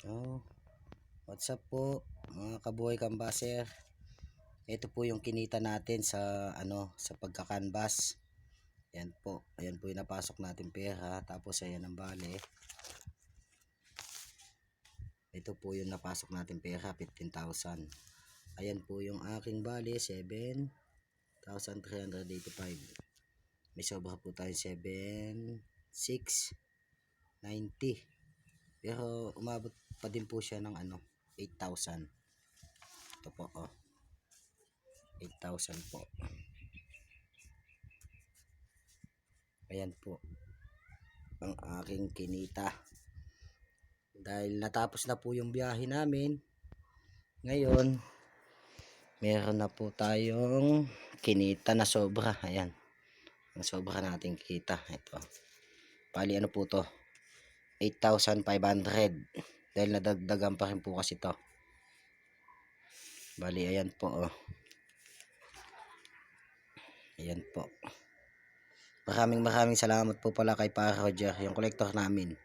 Oh, what's up po mga kabuhay kambaser. Ito po yung kinita natin sa sa pagka-canvas. Ayan po. Ayan po yung napasok natin pera. Tapos ayan ang bale. Ito po yung napasok natin pera, 15,000. Ayan po yung aking bale, 7,385. May sobra po tayo 7,690. Pero umabot pa din po siya ng 8,000. Ito po, 8,000 po. Ayan po ang aking kinita. Dahil natapos na po yung biyahe namin, ngayon meron na po tayong kinita na sobra. Ayan, ang sobra nating kita. Ito, bali ano po to, 8,500. Dahil nadagdagan pa rin po kasi to. Bali ayan po, ayan po. Maraming salamat po pala kay Para Roger, yung collector namin.